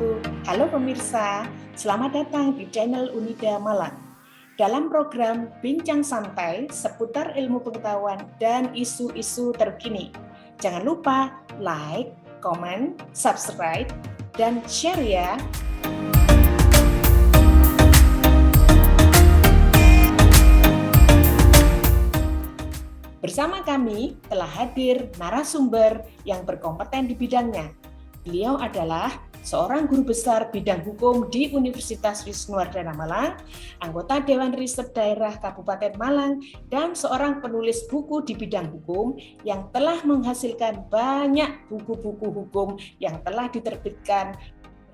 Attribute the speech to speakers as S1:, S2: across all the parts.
S1: wabarakatuh. Halo pemirsa, selamat datang di channel Unida Malang. Dalam program Bincang Santai seputar ilmu pengetahuan dan isu-isu terkini. Jangan lupa like, komen, subscribe, dan share ya. Bersama kami telah hadir narasumber yang berkompeten di bidangnya. Beliau adalah seorang guru besar bidang hukum di Universitas Wisnuwardana Malang, anggota Dewan Riset Daerah Kabupaten Malang, dan seorang penulis buku di bidang hukum yang telah menghasilkan banyak buku-buku hukum yang telah diterbitkan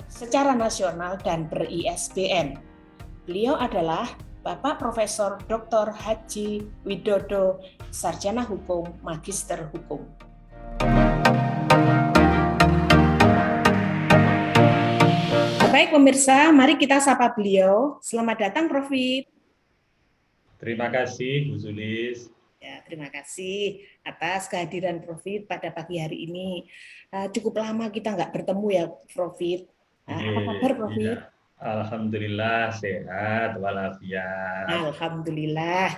S1: secara nasional dan ber-ISBN. Beliau adalah Bapak Profesor Dr. Haji Widodo, Sarjana Hukum, Magister Hukum. Baik pemirsa, mari kita sapa beliau. Selamat datang Prof.
S2: Terima kasih Bu Zulis.
S1: Ya, terima kasih atas kehadiran Prof. pada pagi hari ini. Cukup lama kita nggak bertemu ya Prof. Apa kabar Prof?
S2: Ya. Alhamdulillah sehat walafiat.
S1: Alhamdulillah.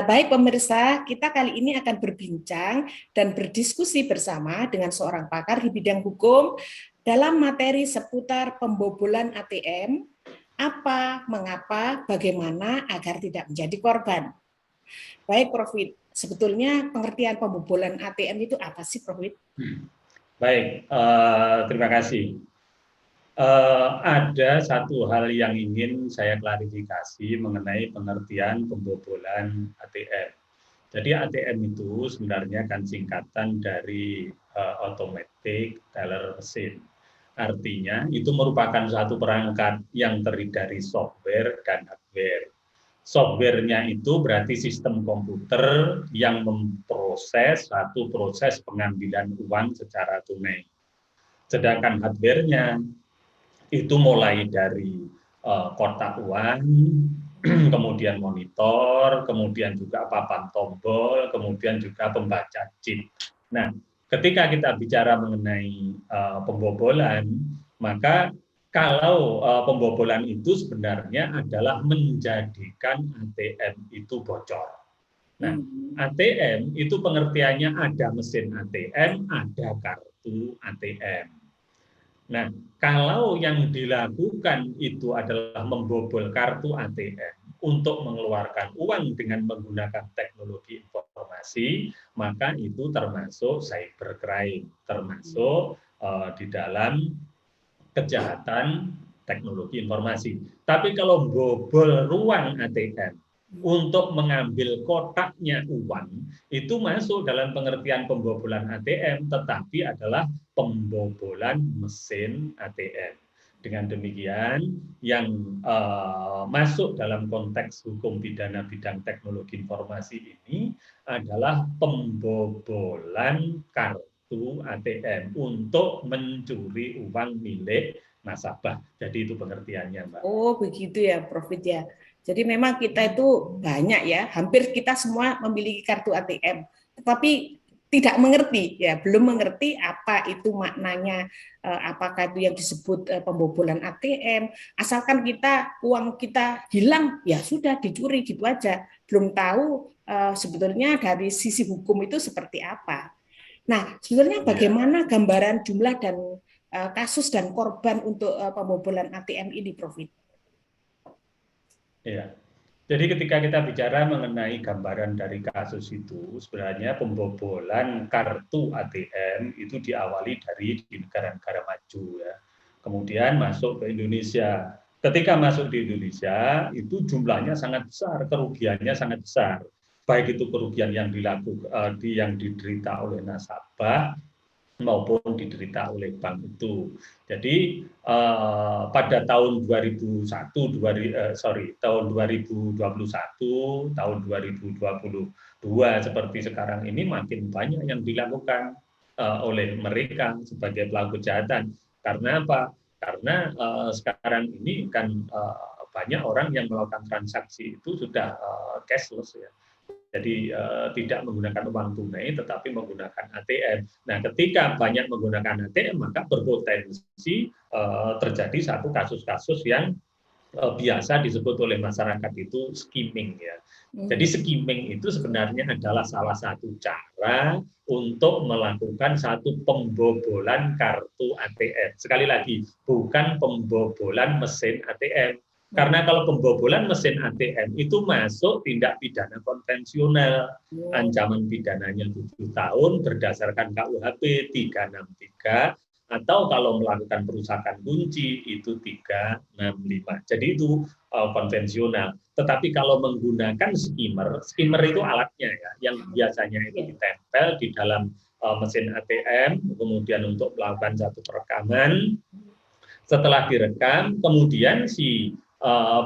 S1: Baik pemirsa, kita kali ini akan berbincang dan berdiskusi bersama dengan seorang pakar di bidang hukum dalam materi seputar pembobolan ATM, apa, mengapa, bagaimana agar tidak menjadi korban. Baik Prof, sebetulnya pengertian pembobolan ATM itu apa sih Prof?
S2: Baik, terima kasih. Ada satu hal yang ingin saya klarifikasi mengenai pengertian pembobolan ATM. Jadi ATM itu sebenarnya kan singkatan dari Automatic Teller Machine. Artinya itu merupakan satu perangkat yang terdiri dari software dan hardware. Software-nya itu berarti sistem komputer yang memproses satu proses pengambilan uang secara tunai. Sedangkan hardware-nya itu mulai dari kotak uang, kemudian monitor, kemudian juga papan tombol, kemudian juga pembaca chip. Nah, ketika kita bicara mengenai pembobolan, maka kalau pembobolan itu sebenarnya adalah menjadikan ATM itu bocor. Nah, ATM itu pengertiannya ada mesin ATM, ada kartu ATM. Nah, kalau yang dilakukan itu adalah membobol kartu ATM untuk mengeluarkan uang dengan menggunakan teknologi informasi, maka itu termasuk cybercrime, termasuk di dalam kejahatan teknologi informasi. Tapi kalau bobol ruang ATM untuk mengambil kotaknya uang, itu masuk dalam pengertian pembobolan ATM, tetapi adalah pembobolan mesin ATM. Dengan demikian, yang masuk dalam konteks hukum pidana bidang teknologi informasi ini adalah pembobolan kartu ATM untuk mencuri uang milik nasabah. Jadi itu pengertiannya, Mbak.
S1: Oh, begitu ya, Prof. Ya. Jadi memang kita itu banyak ya, hampir kita semua memiliki kartu ATM, tetapi tidak mengerti ya, belum mengerti apa itu maknanya, apakah itu yang disebut pembobolan ATM. Asalkan uang kita hilang, ya sudah dicuri gitu aja. Belum tahu sebetulnya dari sisi hukum itu seperti apa. Nah, sebenarnya bagaimana gambaran jumlah dan kasus dan korban untuk pembobolan ATM ini, Prof?
S2: Ya, jadi ketika kita bicara mengenai gambaran dari kasus itu, sebenarnya pembobolan kartu ATM itu diawali dari di negara-negara maju ya. Kemudian masuk ke Indonesia. Ketika masuk di Indonesia, itu jumlahnya sangat besar, kerugiannya sangat besar. Baik itu kerugian yang yang diderita oleh nasabah maupun diderita oleh bank itu. Jadi pada tahun 2021, tahun 2022 seperti sekarang ini makin banyak yang dilakukan oleh mereka sebagai pelaku kejahatan. Karena apa? Karena sekarang ini kan banyak orang yang melakukan transaksi itu sudah cashless ya. Jadi tidak menggunakan uang tunai, tetapi menggunakan ATM. Nah, ketika banyak menggunakan ATM, maka berpotensi terjadi satu kasus-kasus yang biasa disebut oleh masyarakat itu skimming ya. Jadi skimming itu sebenarnya adalah salah satu cara untuk melakukan satu pembobolan kartu ATM. Sekali lagi, bukan pembobolan mesin ATM. Karena kalau pembobolan mesin ATM itu masuk tindak pidana konvensional. Ancaman pidananya 7 tahun berdasarkan KUHP 363, atau kalau melakukan perusakan kunci itu 365. Jadi itu konvensional. Tetapi kalau menggunakan skimmer, skimmer itu alatnya ya, yang biasanya itu ditempel di dalam mesin ATM, kemudian untuk melakukan satu perekaman. Setelah direkam, kemudian si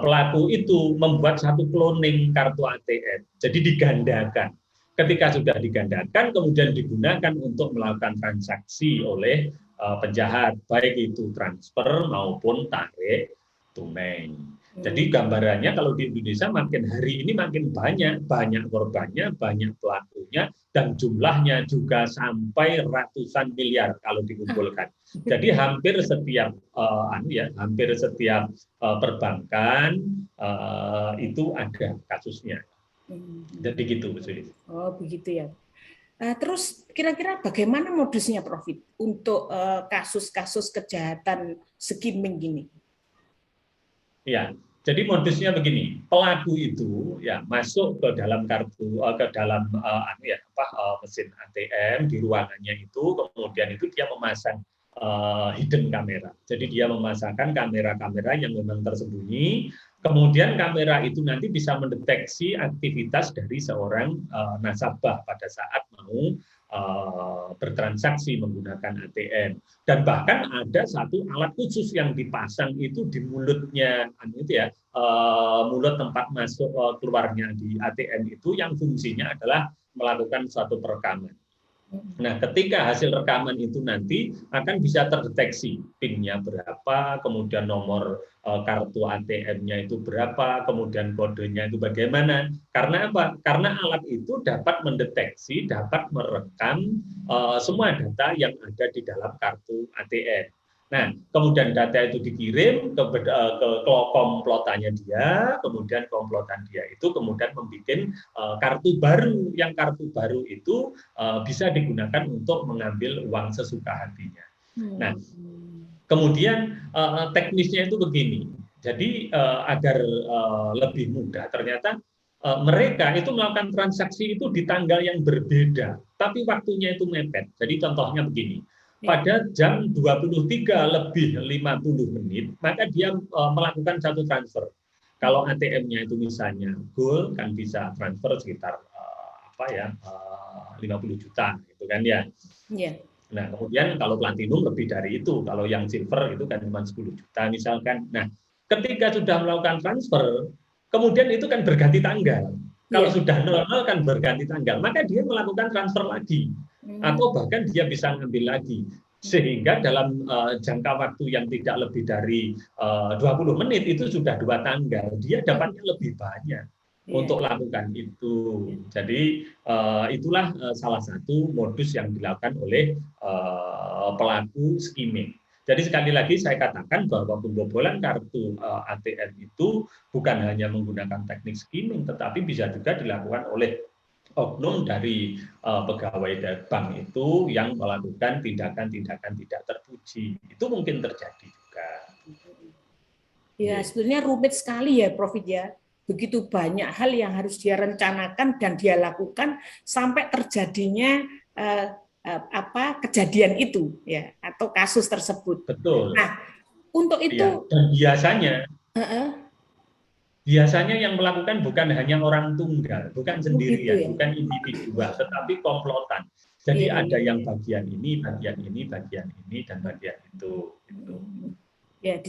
S2: pelaku itu membuat satu cloning kartu ATM. Jadi digandakan. Ketika sudah digandakan, kemudian digunakan untuk melakukan transaksi oleh penjahat, baik itu transfer maupun tarik tunai. Jadi gambarannya kalau di Indonesia makin hari ini makin banyak korbannya, banyak pelakunya, dan jumlahnya juga sampai ratusan miliar kalau dikumpulkan. Jadi hampir setiap hampir setiap perbankan itu ada kasusnya. Jadi gitu, Bu Sulis.
S1: Oh begitu ya. Terus kira-kira bagaimana modusnya, Prof, untuk kasus-kasus kejahatan skimming gini?
S2: Ya, jadi modusnya begini, pelaku itu ya masuk ke dalam mesin ATM di ruangannya itu, kemudian itu dia memasang hidden kamera. Jadi dia memasangkan kamera-kamera yang memang tersembunyi. Kemudian kamera itu nanti bisa mendeteksi aktivitas dari seorang nasabah pada saat mau bertransaksi menggunakan ATM. Dan bahkan ada satu alat khusus yang dipasang itu di mulutnya, mulut tempat masuk keluarnya di ATM itu, yang fungsinya adalah melakukan suatu perekaman. Nah, ketika hasil rekaman itu nanti akan bisa terdeteksi PIN-nya berapa, kemudian nomor kartu ATM-nya itu berapa, kemudian kodenya itu bagaimana. Karena apa? Karena alat itu dapat mendeteksi, dapat merekam semua data yang ada di dalam kartu ATM. Nah, kemudian data itu dikirim ke komplotannya dia, kemudian komplotan dia itu kemudian membuat kartu baru, yang kartu baru itu bisa digunakan untuk mengambil uang sesuka hatinya. Nah, kemudian teknisnya itu begini. Jadi agar lebih mudah, ternyata mereka itu melakukan transaksi itu di tanggal yang berbeda, tapi waktunya itu mepet. Jadi contohnya begini. Pada jam 23:50, maka dia melakukan satu transfer. Kalau ATM-nya itu misalnya Gold, kan bisa transfer sekitar 50 juta, gitu kan ya. Nah, kemudian kalau Platinum lebih dari itu, kalau yang Silver itu kan cuma 10 juta misalkan. Nah, ketika sudah melakukan transfer, kemudian itu kan berganti tanggal. Kalau sudah 00 kan berganti tanggal, maka dia melakukan transfer lagi. Atau bahkan dia bisa ngambil lagi, sehingga dalam jangka waktu yang tidak lebih dari 20 menit itu sudah 2 tanggal, dia dapatnya lebih banyak untuk lakukan itu. Jadi itulah salah satu modus yang dilakukan oleh pelaku skimming. Jadi sekali lagi saya katakan bahwa pembobolan kartu ATM itu bukan hanya menggunakan teknik skimming, tetapi bisa juga dilakukan oleh oknum dari pegawai bank itu yang melakukan tindakan-tindakan tidak terpuji. Itu mungkin terjadi juga.
S1: Ya, sebenarnya rumit sekali ya, Prof, ya. Begitu banyak hal yang harus dia rencanakan dan dia lakukan sampai terjadinya kejadian itu, ya, atau kasus tersebut.
S2: Betul.
S1: Nah, untuk itu
S2: ya, dan biasanya yang melakukan bukan hanya orang tunggal, bukan sendirian, ya? Bukan individual, tetapi komplotan. Jadi ada yang bagian ini, bagian ini, bagian ini, dan bagian itu.
S1: Ya,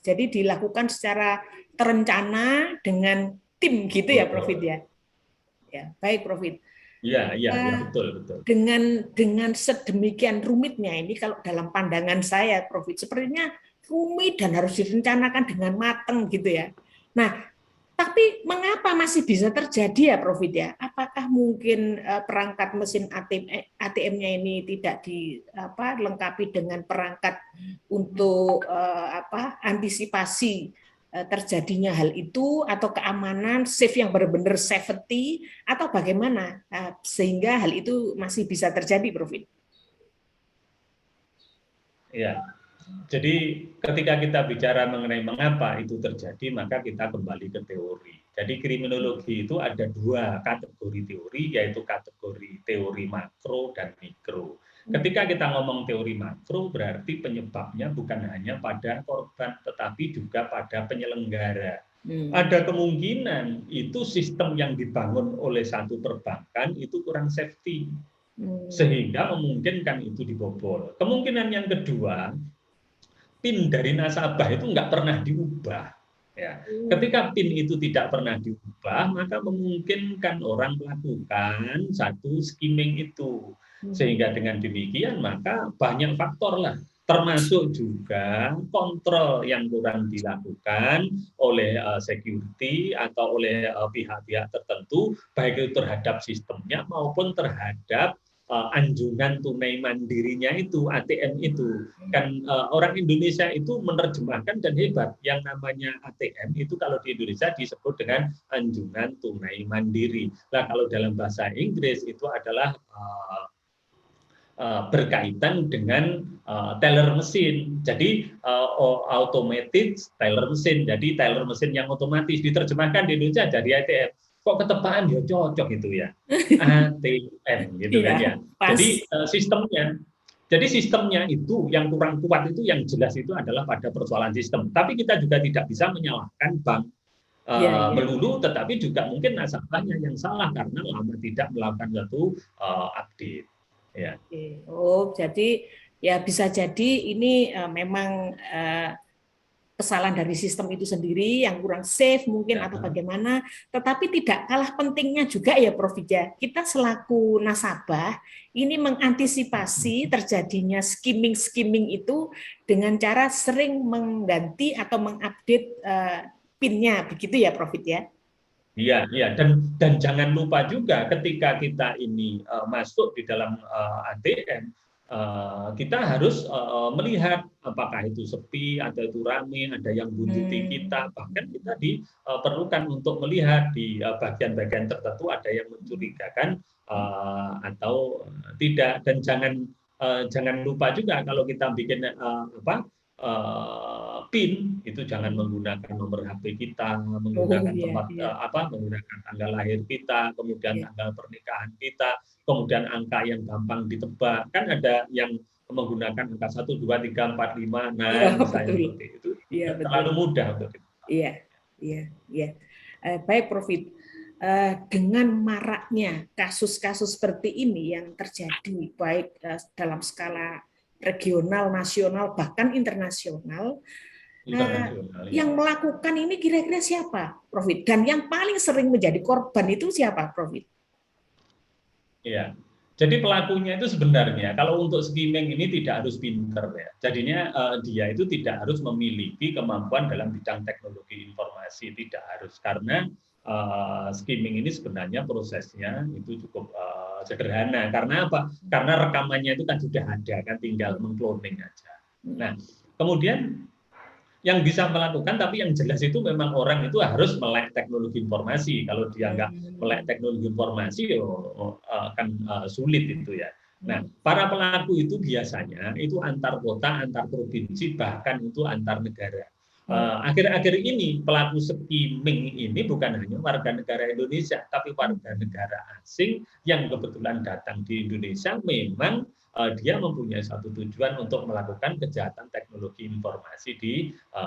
S1: jadi dilakukan secara terencana dengan tim gitu ya, Prof, ya. Ya, baik, Prof.
S2: Iya, betul.
S1: Dengan sedemikian rumitnya ini, kalau dalam pandangan saya, Prof, sepertinya rumit dan harus direncanakan dengan matang gitu ya. Nah, tapi mengapa masih bisa terjadi ya, Prof, ya? apakah mungkin perangkat mesin ATM-nya ini tidak dilengkapi dengan perangkat untuk antisipasi terjadinya hal itu, atau keamanan, safe yang benar-benar safety, atau bagaimana sehingga hal itu masih bisa terjadi, Prof?
S2: Ya, jadi ketika kita bicara mengenai mengapa itu terjadi, maka kita kembali ke teori. Jadi kriminologi itu ada dua kategori teori, yaitu kategori teori makro dan mikro. Ketika kita ngomong teori makro, berarti penyebabnya bukan hanya pada korban, tetapi juga pada penyelenggara. Ada kemungkinan itu sistem yang dibangun oleh satu perbankan itu kurang safety, sehingga memungkinkan itu dibobol. Kemungkinan yang kedua, PIN dari nasabah itu nggak pernah diubah. Ya. Ketika PIN itu tidak pernah diubah, maka memungkinkan orang melakukan satu skimming itu. Sehingga dengan demikian maka banyak faktor lah, termasuk juga kontrol yang kurang dilakukan oleh security atau oleh pihak-pihak tertentu, baik itu terhadap sistemnya maupun terhadap anjungan tunai mandirinya itu, ATM itu. Kan orang Indonesia itu menerjemahkan dan hebat, yang namanya ATM itu kalau di Indonesia disebut dengan anjungan tunai mandiri. Nah, kalau dalam bahasa Inggris itu adalah berkaitan dengan teller mesin. Jadi automated teller mesin. Jadi teller mesin yang otomatis diterjemahkan di Indonesia jadi ATM. Kok ketepaan ya cocok itu ya. ATM gitu kan ya. Jadi sistemnya itu yang kurang kuat, itu yang jelas itu adalah pada persoalan sistem. Tapi kita juga tidak bisa menyalahkan bank melulu, tetapi juga mungkin nasabahnya yang salah karena lama tidak melakukan satu update. Ya.
S1: Oh, jadi ya bisa jadi ini memang kesalahan dari sistem itu sendiri yang kurang safe mungkin atau bagaimana, tetapi tidak kalah pentingnya juga ya Prof. Kita selaku nasabah ini mengantisipasi terjadinya skimming itu dengan cara sering mengganti atau mengupdate PIN-nya, begitu ya Prof. ya?
S2: Iya, iya, dan jangan lupa juga ketika kita ini masuk di dalam ATM, kita harus melihat apakah itu sepi atau itu ramai, ada yang buntuti kita, bahkan kita diperlukan untuk melihat di bagian-bagian tertentu ada yang mencurigakan atau tidak. Dan jangan lupa juga kalau kita bikin PIN itu jangan menggunakan nomor HP kita, menggunakan menggunakan tanggal lahir kita, kemudian tanggal pernikahan kita, kemudian angka yang gampang ditebak. Kan ada yang menggunakan angka 1, 2, 3, 4, 5, nah misalnya seperti itu. Terlalu mudah untuk kita.
S1: Iya. Baik Prof. Dengan maraknya kasus-kasus seperti ini yang terjadi baik dalam skala regional, nasional, bahkan internasional, yang melakukan ini kira-kira siapa, Prof? Dan yang paling sering menjadi korban itu siapa, Prof?
S2: Iya, jadi pelakunya itu sebenarnya kalau untuk skimming ini tidak harus pinter ya. Jadinya dia itu tidak harus memiliki kemampuan dalam bidang teknologi informasi, tidak harus, karena skimming ini sebenarnya prosesnya itu cukup sederhana. Karena apa? Karena rekamannya itu kan sudah ada, kan tinggal mengcloning aja. Nah, kemudian yang bisa melakukan, tapi yang jelas itu memang orang itu harus melek teknologi informasi. Kalau dia nggak melek teknologi informasi, akan sulit itu ya. Nah, para pelaku itu biasanya itu antar kota, antar provinsi, bahkan itu antar negara. Akhir-akhir ini pelaku skimming ini bukan hanya warga negara Indonesia, tapi warga negara asing yang kebetulan datang di Indonesia, memang dia mempunyai satu tujuan untuk melakukan kejahatan teknologi informasi di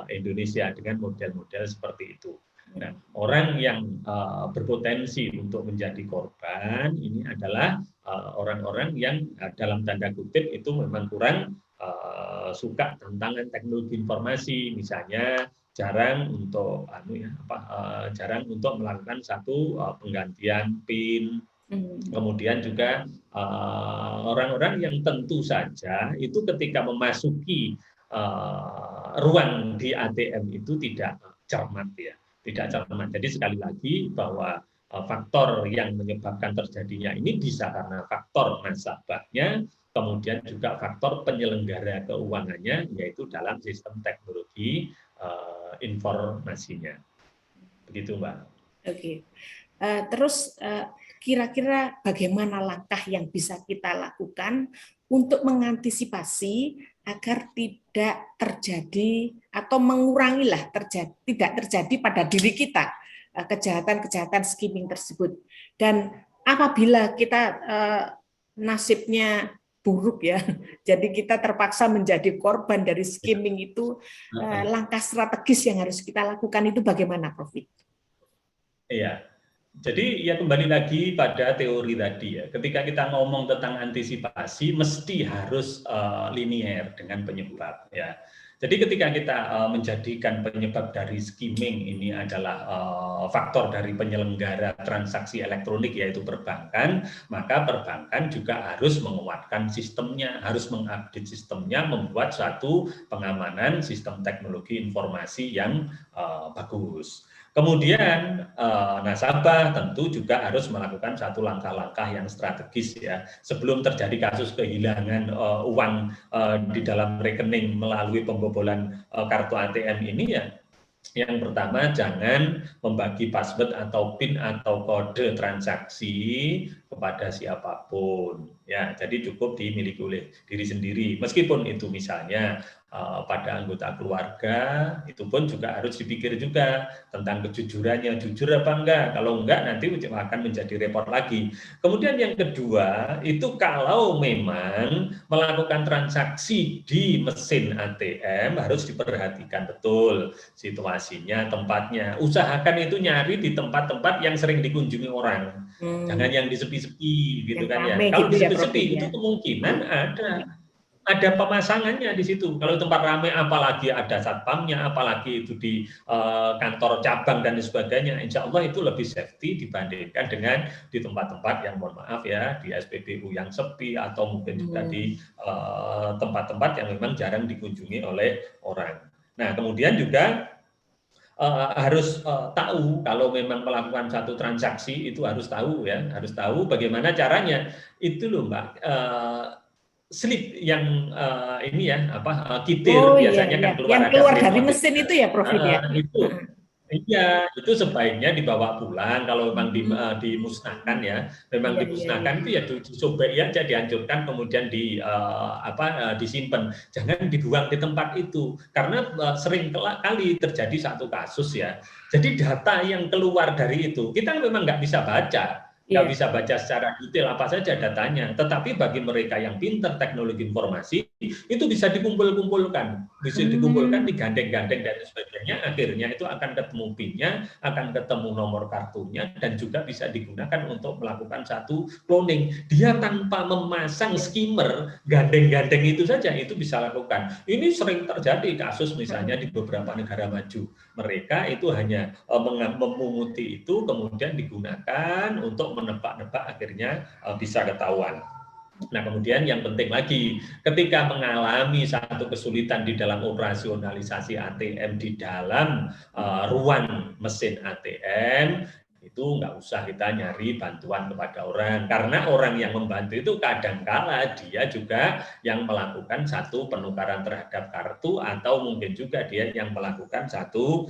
S2: Indonesia dengan model-model seperti itu. Nah, orang yang berpotensi untuk menjadi korban ini adalah orang-orang yang dalam tanda kutip itu memang kurang suka tantangan teknologi informasi, misalnya jarang untuk jarang untuk melakukan satu penggantian PIN. Kemudian juga orang-orang yang tentu saja itu ketika memasuki ruang di ATM itu tidak cermat ya, tidak cermat. Jadi sekali lagi bahwa faktor yang menyebabkan terjadinya ini bisa karena faktor nasabahnya, kemudian juga faktor penyelenggara keuangannya, yaitu dalam sistem teknologi informasinya. Begitu, Mbak.
S1: Oke. Terus kira-kira bagaimana langkah yang bisa kita lakukan untuk mengantisipasi agar tidak terjadi atau mengurangilah tidak terjadi pada diri kita kejahatan-kejahatan skimming tersebut. Dan apabila kita nasibnya buruk ya, jadi kita terpaksa menjadi korban dari skimming itu, langkah strategis yang harus kita lakukan itu bagaimana, Prof?
S2: Iya, jadi ya kembali lagi pada teori tadi ya. Ketika kita ngomong tentang antisipasi, mesti harus linier dengan penyebab ya. Jadi ketika kita menjadikan penyebab dari skimming ini adalah faktor dari penyelenggara transaksi elektronik yaitu perbankan, maka perbankan juga harus menguatkan sistemnya, harus mengupdate sistemnya, membuat suatu pengamanan sistem teknologi informasi yang bagus. Kemudian nasabah tentu juga harus melakukan satu langkah-langkah yang strategis ya sebelum terjadi kasus kehilangan uang di dalam rekening melalui pembobolan kartu ATM ini ya. Yang pertama, jangan membagi password atau PIN atau kode transaksi kepada siapapun. Ya, jadi cukup dimiliki oleh diri sendiri. Meskipun itu misalnya pada anggota keluarga, itu pun juga harus dipikir juga tentang kejujurannya, jujur apa enggak. Kalau enggak nanti akan menjadi repot lagi. Kemudian yang kedua, itu kalau memang melakukan transaksi di mesin ATM harus diperhatikan betul situasinya, tempatnya. Usahakan itu nyari di tempat-tempat yang sering dikunjungi orang. Jangan yang di sepi-sepi gitu kan ya. Kalau di sepi-sepi itu kemungkinan ada pemasangannya di situ. Kalau tempat ramai, apalagi ada satpamnya, apalagi itu di kantor cabang dan sebagainya, insya Allah itu lebih safety dibandingkan dengan di tempat-tempat yang mohon maaf ya, di SPBU yang sepi atau mungkin juga di tempat-tempat yang memang jarang dikunjungi oleh orang. Nah, kemudian juga harus tahu kalau memang melakukan satu transaksi itu harus tahu ya, harus tahu bagaimana caranya. Itu loh Mbak. Slip yang ini ya kitir biasanya kan keluar,
S1: yang keluar dari mesin itu ya Prof ya.
S2: Iya, itu sebaiknya dibawa pulang kalau memang dimusnahkan ya. Memang dimusnahkan itu ya disobek aja, dihancurkan kemudian disimpan. Jangan dibuang di tempat itu karena sering kali terjadi satu kasus ya. Jadi data yang keluar dari itu kita memang nggak bisa baca. Nggak bisa baca secara detail apa saja datanya, tetapi bagi mereka yang pintar teknologi informasi itu bisa dikumpulkan, digandeng-gandeng dan sebagainya, akhirnya itu akan ketemu PIN-nya, akan ketemu nomor kartunya, dan juga bisa digunakan untuk melakukan satu cloning. Dia tanpa memasang skimmer, gandeng-gandeng itu saja itu bisa lakukan. Ini sering terjadi kasus misalnya di beberapa negara maju, mereka itu hanya memunguti itu kemudian digunakan untuk menebak-nebak akhirnya bisa ketahuan. Nah, kemudian yang penting lagi, ketika mengalami satu kesulitan di dalam operasionalisasi ATM di dalam ruang mesin ATM, itu nggak usah kita nyari bantuan kepada orang, karena orang yang membantu itu kadangkala dia juga yang melakukan satu penukaran terhadap kartu atau mungkin juga dia yang melakukan satu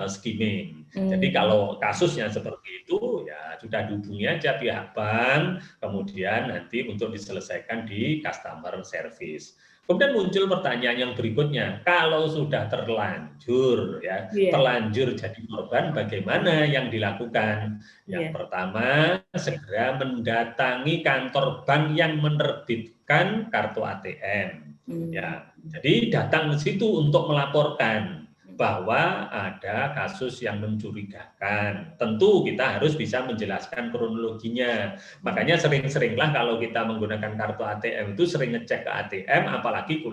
S2: skimming. Jadi kalau kasusnya seperti itu ya sudah dihubungi aja pihak bank, kemudian nanti untuk diselesaikan di customer service. Kemudian muncul pertanyaan yang berikutnya, kalau sudah terlanjur terlanjur jadi korban, bagaimana yang dilakukan? Yang pertama, segera mendatangi kantor bank yang menerbitkan kartu ATM. Ya, jadi datang ke situ untuk melaporkan bahwa ada kasus yang mencurigakan. Tentu kita harus bisa menjelaskan kronologinya. Makanya sering-seringlah kalau kita menggunakan kartu ATM itu sering ngecek ke ATM, apalagi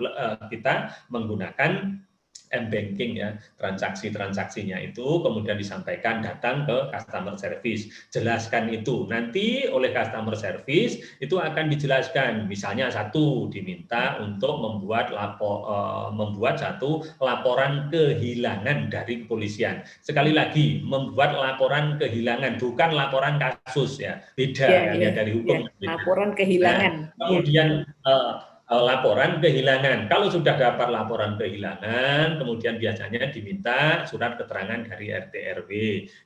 S2: kita menggunakan
S3: m-banking ya, transaksinya itu kemudian disampaikan datang ke customer service, jelaskan itu. Nanti oleh customer service itu akan dijelaskan, misalnya satu diminta untuk membuat satu laporan kehilangan dari kepolisian. Sekali lagi, membuat laporan kehilangan bukan laporan kasus ya, beda ya dari hukum.
S1: Laporan kehilangan.
S3: Nah, kemudian laporan kehilangan. Kalau sudah dapat laporan kehilangan, kemudian biasanya diminta surat keterangan dari RT RW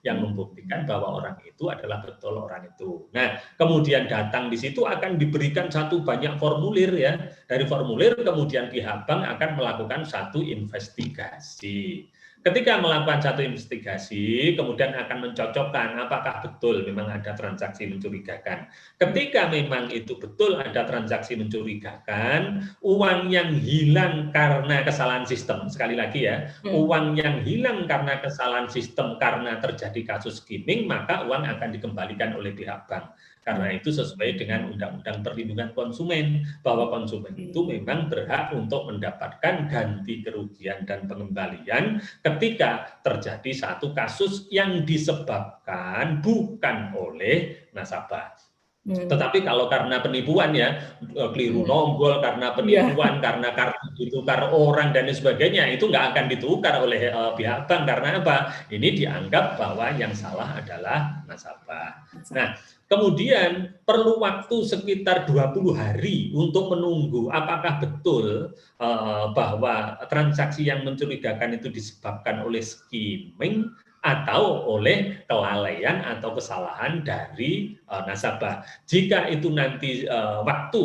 S3: yang membuktikan bahwa orang itu adalah betul orang itu. Nah, kemudian datang di situ akan diberikan satu banyak formulir ya. Dari formulir kemudian pihak bank akan melakukan satu investigasi. Ketika melakukan satu investigasi, kemudian akan mencocokkan apakah betul memang ada transaksi mencurigakan. Ketika memang itu betul ada transaksi mencurigakan, uang yang hilang karena kesalahan sistem, sekali lagi ya, uang yang hilang karena kesalahan sistem karena terjadi kasus skimming, maka uang akan dikembalikan oleh pihak bank. Karena itu sesuai dengan Undang-Undang Perlindungan Konsumen, bahwa konsumen itu memang berhak untuk mendapatkan ganti kerugian dan pengembalian ketika terjadi satu kasus yang disebabkan bukan oleh nasabah. Tetapi kalau karena penipuan ya, keliru nombol, karena penipuan, karena kartu ditukar orang dan sebagainya, itu nggak akan ditukar oleh pihak bank. Karena apa? Ini dianggap bahwa yang salah adalah nasabah. Nah, kemudian perlu waktu sekitar 20 hari untuk menunggu apakah betul bahwa transaksi yang mencurigakan itu disebabkan oleh skimming atau oleh kelalaian atau kesalahan dari nasabah. Jika itu nanti waktu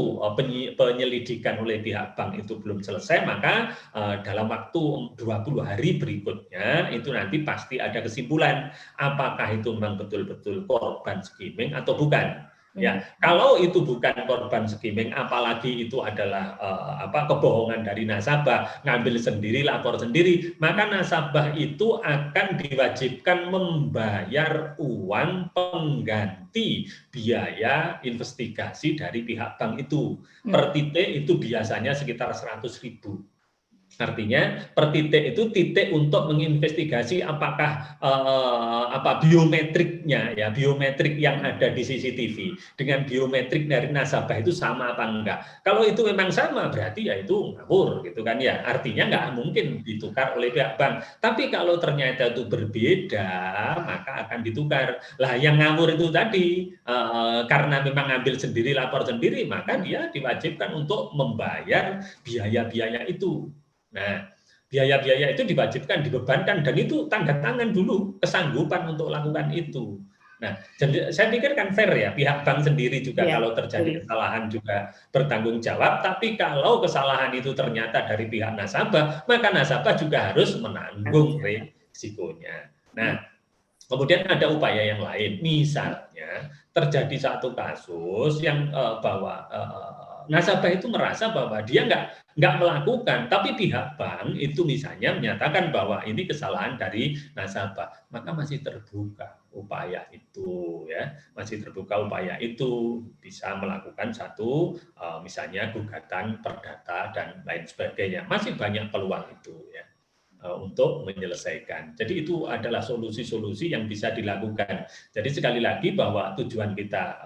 S3: penyelidikan oleh pihak bank itu belum selesai, maka dalam waktu 20 hari berikutnya itu nanti pasti ada kesimpulan apakah itu memang betul-betul korban skimming atau bukan. Ya, kalau itu bukan korban skimming, apalagi itu adalah kebohongan dari nasabah, ngambil sendiri, lapor sendiri, maka nasabah itu akan diwajibkan membayar uang pengganti biaya investigasi dari pihak bank itu. Per titik itu biasanya sekitar 100.000. Artinya per titik itu titik untuk menginvestigasi apakah biometriknya ya, biometrik yang ada di CCTV dengan biometrik dari nasabah itu sama apa enggak. Kalau itu memang sama berarti ya itu ngawur gitu kan ya. Artinya nggak mungkin ditukar oleh pihak bank. Tapi kalau ternyata itu berbeda maka akan ditukar. Lah yang ngawur itu tadi karena memang ngambil sendiri, lapor sendiri, maka dia diwajibkan untuk membayar biaya-biaya itu. Nah, biaya-biaya itu diwajibkan, dibebankan, dan itu tanda tangan dulu kesanggupan untuk lakukan itu. Nah, jadi saya pikir kan fair ya, pihak bank sendiri juga kalau terjadi kesalahan juga bertanggung jawab, tapi kalau kesalahan itu ternyata dari pihak nasabah, maka nasabah juga harus menanggung risikonya. Nah, kemudian ada upaya yang lain, misalnya terjadi satu kasus yang bahwa nasabah itu merasa bahwa dia nggak melakukan, tapi pihak bank itu misalnya menyatakan bahwa ini kesalahan dari nasabah, maka masih terbuka upaya itu ya, masih terbuka upaya itu bisa melakukan satu misalnya gugatan perdata dan lain sebagainya, masih banyak peluang itu ya untuk menyelesaikan. Jadi itu adalah solusi-solusi yang bisa dilakukan. Jadi sekali lagi bahwa tujuan kita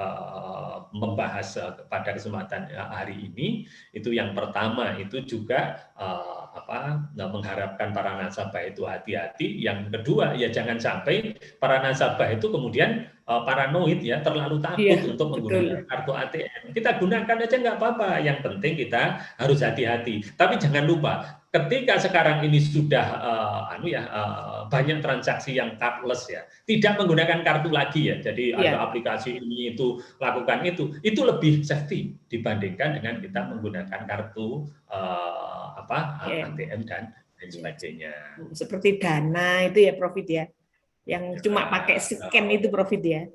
S3: membahas pada kesempatan hari ini itu yang pertama itu juga mengharapkan para nasabah itu hati-hati. Yang kedua ya jangan sampai para nasabah itu kemudian paranoid ya, terlalu takut untuk menggunakan kartu ATM. Kita gunakan aja nggak apa-apa. Yang penting kita harus hati-hati. Tapi jangan lupa ketika sekarang ini sudah banyak transaksi yang cardless ya, tidak menggunakan kartu lagi ya, jadi ada aplikasi ini itu lakukan itu lebih safety dibandingkan dengan kita menggunakan kartu ATM dan sebagainya.
S1: Seperti Dana itu ya Profit ya, yang cuma pakai scan itu Profit ya.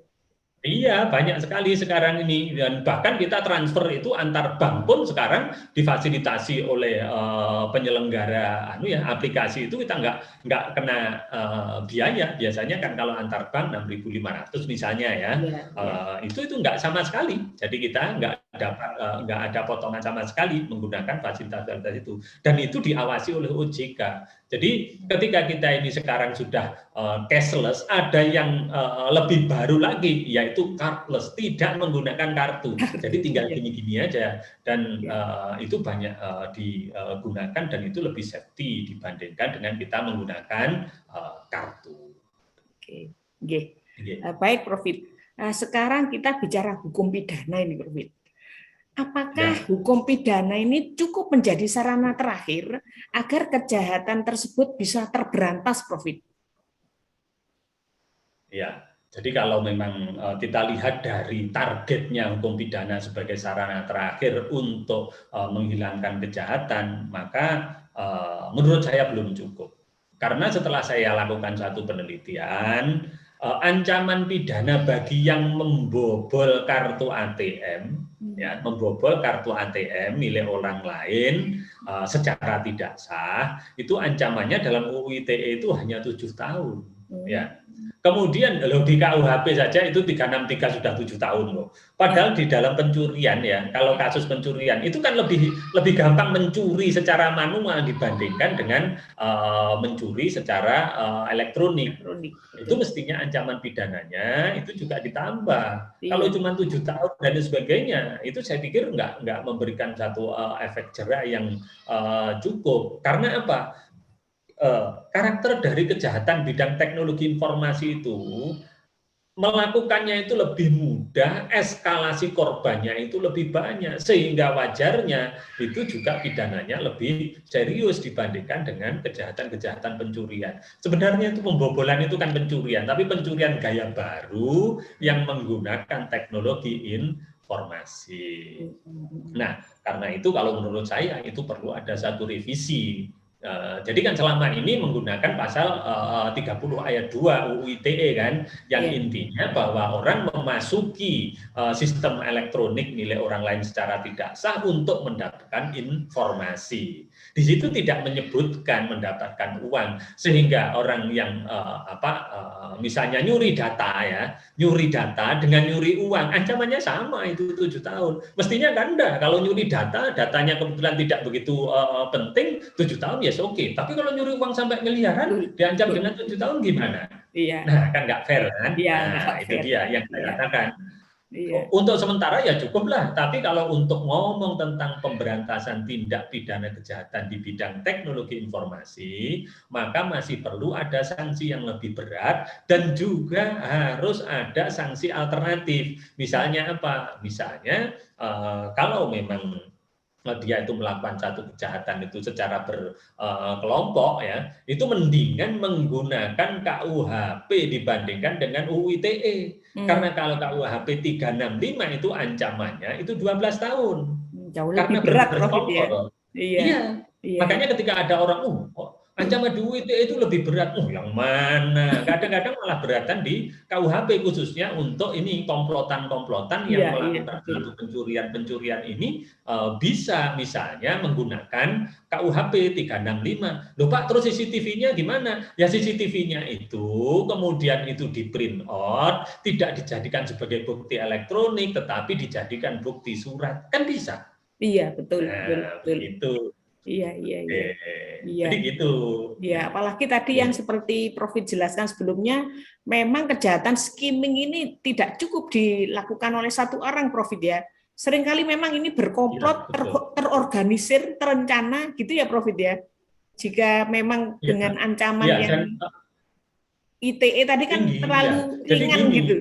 S3: Iya, banyak sekali sekarang ini, dan bahkan kita transfer itu antar bank pun sekarang difasilitasi oleh penyelenggara aplikasi itu, kita nggak kena biaya. Biasanya kan kalau antar bank 6.500 misalnya ya,
S1: Iya, iya.
S3: itu nggak sama sekali. Jadi kita nggak ada potongan sama sekali menggunakan fasilitas-fasilitas itu, dan itu diawasi oleh OJK. Jadi ketika kita ini sekarang sudah cashless, ada yang lebih baru lagi, yaitu cardless, tidak menggunakan kartu. Jadi tinggal gini-gini aja, dan itu banyak digunakan, dan itu lebih safety dibandingkan dengan kita menggunakan kartu.
S1: Oke, baik Prof. Sekarang kita bicara hukum pidana ini, Prof. Apakah hukum pidana ini cukup menjadi sarana terakhir agar kejahatan tersebut bisa terberantas, Prof?
S3: Ya, jadi kalau memang kita lihat dari targetnya hukum pidana sebagai sarana terakhir untuk menghilangkan kejahatan, maka menurut saya belum cukup. Karena setelah saya lakukan satu penelitian, ancaman pidana bagi yang membobol kartu ATM, ya, membobol kartu ATM milik orang lain secara tidak sah, itu ancamannya dalam UU ITE itu hanya 7 tahun. Ya. Kemudian loh, di KUHP saja itu 363 sudah 7 tahun loh. Padahal di dalam pencurian ya, kalau kasus pencurian itu kan lebih gampang mencuri secara manual dibandingkan dengan mencuri secara elektronik. Itu mestinya ancaman pidananya itu juga ditambah. Kalau cuma 7 tahun dan sebagainya, itu saya pikir nggak memberikan satu efek jera yang cukup. Karena apa? Karakter dari kejahatan bidang teknologi informasi itu melakukannya itu lebih mudah, eskalasi korbannya itu lebih banyak, sehingga wajarnya itu juga pidananya lebih serius dibandingkan dengan kejahatan-kejahatan pencurian. Sebenarnya itu pembobolan itu kan pencurian, tapi pencurian gaya baru yang menggunakan teknologi informasi. Nah, karena itu kalau menurut saya itu perlu ada satu revisi. Jadi kan selama ini menggunakan pasal 30 ayat 2 UU ITE kan, yang intinya bahwa orang memasuki sistem elektronik milik orang lain secara tidak sah untuk mendapatkan informasi. Di situ tidak menyebutkan mendapatkan uang, sehingga orang yang misalnya nyuri data ya, nyuri data dengan nyuri uang, ancamannya sama, itu 7 tahun. Mestinya kan enggak, kalau nyuri datanya kebetulan tidak begitu penting, 7 tahun ya oke. Tapi kalau nyuri uang sampai miliaran, diancam dengan 7 tahun gimana?
S1: Iya.
S3: Nah, kan nggak fair kan?
S1: Iya,
S3: nah, itu dia yang saya katakan.
S1: Iya.
S3: Untuk sementara ya cukuplah, tapi kalau untuk ngomong tentang pemberantasan tindak pidana kejahatan di bidang teknologi informasi, maka masih perlu ada sanksi yang lebih berat, dan juga harus ada sanksi alternatif. Misalnya apa? Misalnya kalau memang dia itu melakukan satu kejahatan itu secara berkelompok ya, itu mendingan menggunakan KUHP dibandingkan dengan UU ITE. Karena kalau KUHP 365 itu ancamannya itu 12 tahun.
S1: Jauh lebih berat, Prof. Ya.
S3: Iya. Makanya ketika ada orang, ancaman di UU ITE itu lebih berat. Yang mana? Kadang-kadang malah beratan di KUHP, khususnya untuk ini komplotan-komplotan yang melakukan satu pencurian ini bisa misalnya menggunakan KUHP 365. Loh Pak, terus CCTV-nya gimana? Ya CCTV-nya itu kemudian itu di print out, tidak dijadikan sebagai bukti elektronik, tetapi dijadikan bukti surat. Kan bisa?
S1: Iya, betul.
S3: Begitu.
S1: Iya.
S3: Jadi gitu.
S1: Ya, apalagi tadi yang seperti Prof jelaskan sebelumnya, memang kejahatan skimming ini tidak cukup dilakukan oleh satu orang, Prof ya. Seringkali memang ini berkomplot, terorganisir, terencana, gitu ya, Prof ya. Jika memang dengan ancaman yang ITE tadi kan terlalu ringan gitu.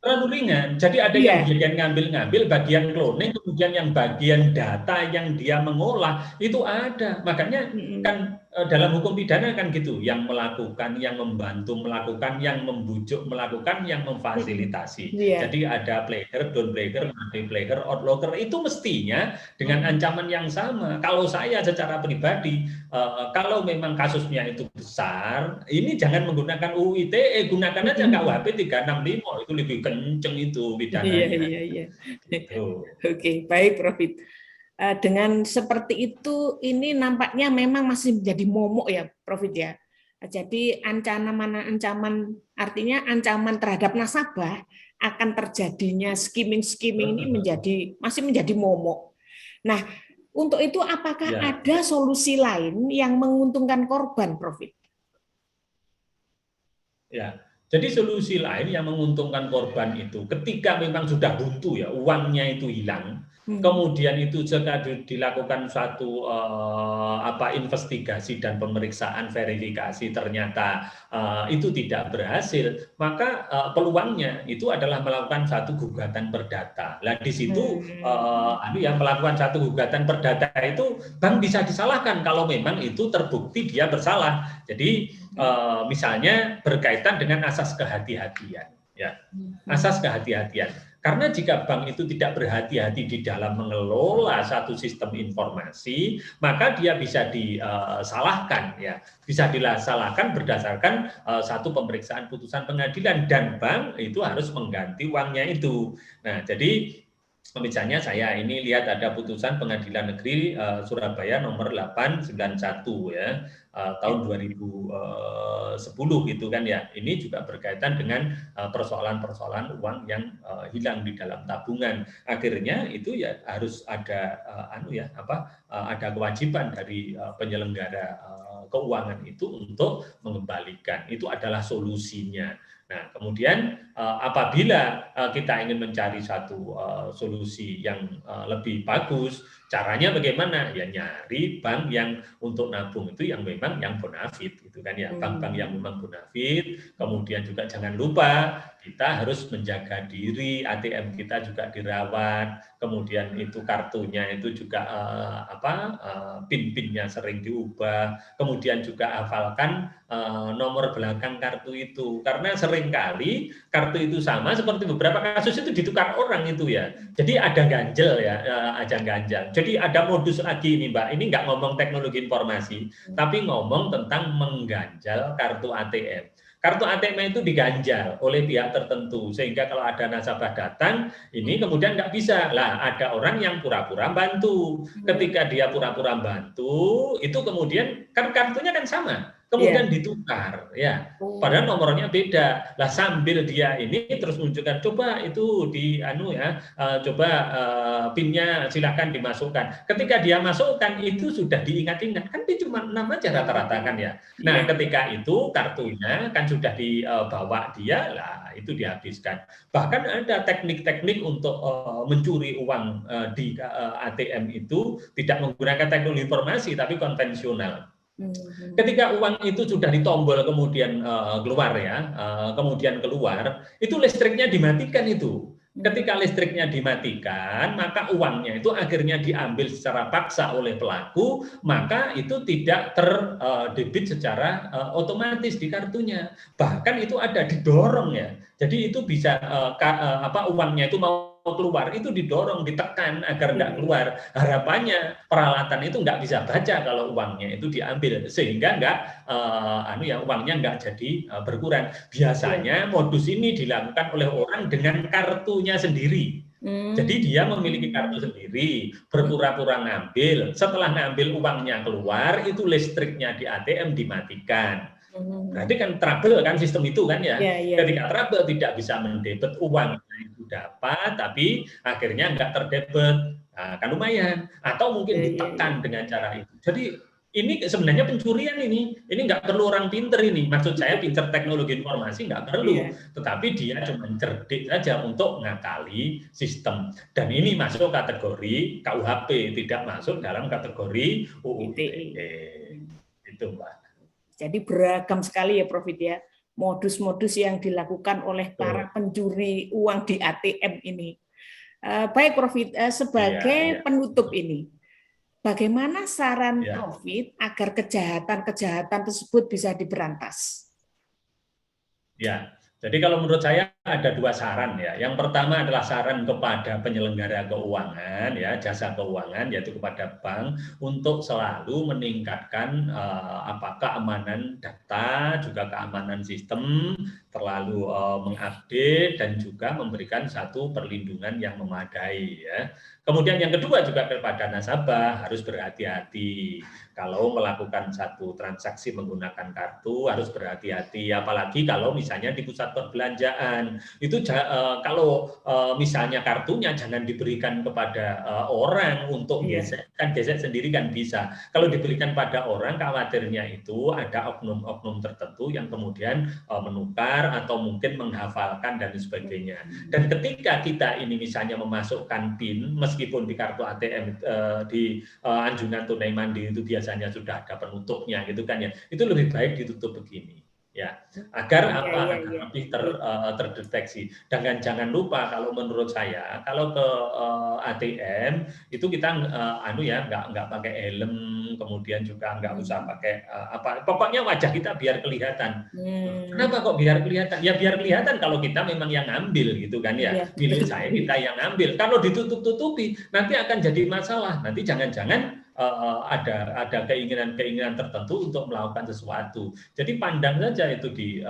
S3: Terlalu ringan. Jadi ada yang bagian ngambil bagian cloning, kemudian yang bagian data yang dia mengolah itu ada. Makanya kan dalam hukum pidana kan gitu, yang melakukan, yang membantu melakukan, yang membujuk melakukan, yang memfasilitasi.
S1: Iya.
S3: Jadi ada player, down player, multi player, outlawyer, itu mestinya dengan ancaman yang sama. Kalau saya secara pribadi, kalau memang kasusnya itu besar, ini jangan menggunakan UU ITE, gunakan aja KUHP 365, itu lebih kenceng itu pidananya.
S1: Iya.
S3: Gitu.
S1: Oke, baik Prof. Dengan seperti itu, ini nampaknya memang masih menjadi momok ya, Prof. ya. Jadi ancaman artinya ancaman terhadap nasabah akan terjadinya skimming ini masih menjadi momok. Nah, untuk itu apakah ada solusi lain yang menguntungkan korban, Prof?
S3: Ya, jadi solusi lain yang menguntungkan korban itu ketika memang sudah buntu ya, uangnya itu hilang. Kemudian itu jika dilakukan suatu investigasi dan pemeriksaan verifikasi ternyata itu tidak berhasil, maka peluangnya itu adalah melakukan satu gugatan perdata. Nah di situ melakukan satu gugatan perdata itu bank bisa disalahkan kalau memang itu terbukti dia bersalah. Jadi misalnya berkaitan dengan asas kehati-hatian, ya, asas kehati-hatian. Karena jika bank itu tidak berhati-hati di dalam mengelola satu sistem informasi, maka dia bisa disalahkan, ya, bisa disalahkan berdasarkan satu pemeriksaan putusan pengadilan dan bank itu harus mengganti uangnya itu. Nah, jadi misalnya saya ini lihat ada putusan Pengadilan Negeri Surabaya nomor 891 ya tahun 2010 gitu kan ya. Ini juga berkaitan dengan persoalan-persoalan uang yang hilang di dalam tabungan. Akhirnya itu ya harus ada ada kewajiban dari penyelenggara keuangan itu untuk mengembalikan. Itu adalah solusinya. Nah, kemudian apabila kita ingin mencari satu solusi yang lebih bagus, caranya bagaimana? Ya nyari bank yang untuk nabung itu yang memang yang bonafit, gitu kan ya. Bank-bank yang memang bonafit. Kemudian juga jangan lupa kita harus menjaga diri, ATM kita juga dirawat. Kemudian itu kartunya itu juga PIN-PIN-nya sering diubah. Kemudian juga hafalkan nomor belakang kartu itu, karena seringkali kartu itu sama seperti beberapa kasus itu ditukar orang itu ya. Jadi ada ganjel ya, ajang ganjal. Jadi ada modus lagi ini Mbak. Ini nggak ngomong teknologi informasi, tapi ngomong tentang mengganjal kartu ATM. Kartu ATM itu diganjal oleh pihak tertentu sehingga kalau ada nasabah datang ini kemudian nggak bisa. Lah ada orang yang pura-pura bantu. Ketika dia pura-pura bantu itu kemudian kan kartunya kan sama. Kemudian ditukar, ya. Padahal nomornya beda. Lah sambil dia ini terus menunjukkan, coba itu coba PIN-nya silakan dimasukkan. Ketika dia masukkan itu sudah diingat-ingat, kan itu cuma 6 aja rata-rata kan ya. Nah ketika itu kartunya kan sudah dibawa dia, lah itu dihabiskan. Bahkan ada teknik-teknik untuk mencuri uang di ATM itu tidak menggunakan teknologi informasi tapi konvensional. Ketika uang itu sudah ditombol kemudian keluar ya, kemudian keluar, itu listriknya dimatikan itu. Ketika listriknya dimatikan, maka uangnya itu akhirnya diambil secara paksa oleh pelaku, maka itu tidak terdebit secara otomatis di kartunya. Bahkan itu ada didorong ya. Jadi itu bisa uangnya itu mau keluar itu didorong, ditekan agar tidak keluar. Harapannya peralatan itu nggak bisa baca kalau uangnya itu diambil sehingga uangnya nggak jadi berkurang. Biasanya modus ini dilakukan oleh orang dengan kartunya sendiri. Jadi dia memiliki kartu sendiri, berpura-pura ngambil. Setelah ngambil uangnya keluar, itu listriknya di ATM dimatikan. Berarti kan trouble kan sistem itu kan ya. Ketika trouble tidak bisa mendebet uang itu dapat, tapi akhirnya nggak terdebet, kan lumayan. Atau mungkin ditekan dengan cara itu. Jadi ini sebenarnya pencurian ini nggak perlu orang pinter ini. Maksud saya pinter teknologi informasi nggak perlu, tetapi dia cuma cerdik saja untuk ngakali sistem. Dan ini masuk kategori KUHP, tidak masuk dalam kategori UU ITE. Itu Mbak.
S1: Jadi beragam sekali ya Prof ya, modus-modus yang dilakukan oleh para pencuri uang di ATM ini. Baik Prof, sebagai penutup ini, bagaimana saran
S2: Ya.
S1: Profit agar kejahatan-kejahatan tersebut bisa diberantas?
S2: Ya, jadi kalau menurut saya ada dua saran ya. Yang pertama adalah saran kepada penyelenggara keuangan ya, jasa keuangan yaitu kepada bank untuk selalu meningkatkan keamanan data, juga keamanan sistem, terlalu mengupdate dan juga memberikan satu perlindungan yang memadai ya. Kemudian yang kedua juga kepada nasabah harus berhati-hati. Kalau melakukan satu transaksi menggunakan kartu harus berhati-hati, apalagi kalau misalnya di pusat perbelanjaan itu kalau misalnya kartunya jangan diberikan kepada orang untuk gesek, kan gesek sendiri kan bisa. Kalau diberikan pada orang, khawatirnya itu ada oknum-oknum tertentu yang kemudian menukar atau mungkin menghafalkan dan sebagainya. Dan ketika kita ini misalnya memasukkan PIN, meskipun di kartu ATM di anjungan tunai mandiri itu biasanya sudah ada penutupnya gitu kan ya, itu lebih baik ditutup begini ya, agar agar lebih terdeteksi. Dan jangan lupa kalau menurut saya kalau ke ATM itu kita nggak pakai helm, kemudian juga nggak usah pakai pokoknya wajah kita biar kelihatan. Kenapa kok biar kelihatan? Ya biar kelihatan kalau kita memang yang ngambil gitu kan ya. Milik saya kita yang ngambil. Kalau ditutup-tutupi nanti akan jadi masalah. Nanti jangan-jangan ada keinginan-keinginan tertentu untuk melakukan sesuatu. Jadi pandang saja itu di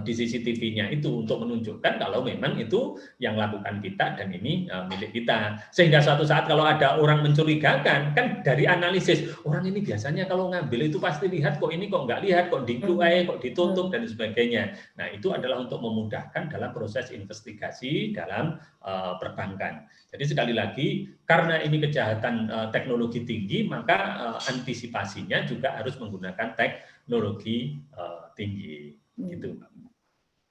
S2: di CCTV-nya itu untuk menunjukkan kalau memang itu yang lakukan kita dan ini milik kita. Sehingga suatu saat kalau ada orang mencurigakan, kan dari analisis, orang ini biasanya kalau ngambil itu pasti lihat, kok ini kok nggak lihat, kok dikeluai, kok ditutup, dan sebagainya. Nah, itu adalah untuk memudahkan dalam proses investigasi dalam perbankan. Jadi sekali lagi, karena ini kejahatan teknologi tinggi, maka antisipasinya juga harus menggunakan teknologi tinggi. Gitu.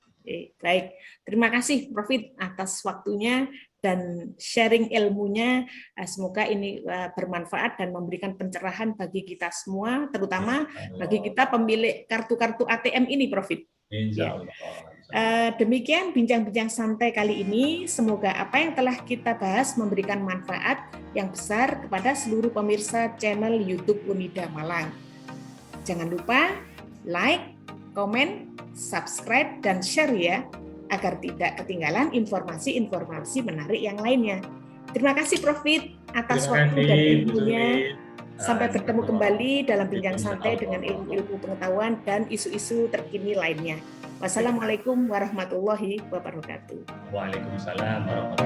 S1: Oke, baik. Terima kasih Profit atas waktunya dan sharing ilmunya. Semoga ini bermanfaat dan memberikan pencerahan bagi kita semua, terutama bagi kita pemilik kartu-kartu ATM ini, Profit.
S2: Insya Allah.
S1: Demikian bincang-bincang santai kali ini. Semoga apa yang telah kita bahas memberikan manfaat yang besar kepada seluruh pemirsa channel YouTube Unida Malang. Jangan lupa like, komen, subscribe, dan share ya, agar tidak ketinggalan informasi-informasi menarik yang lainnya. Terima kasih Profit atas waktu dan ilmunya. Sampai bertemu kembali dalam bincang santai dengan ilmu-ilmu pengetahuan dan isu-isu terkini lainnya. Wassalamualaikum warahmatullahi wabarakatuh.
S2: Waalaikumsalam warahmatullahi wabarakatuh.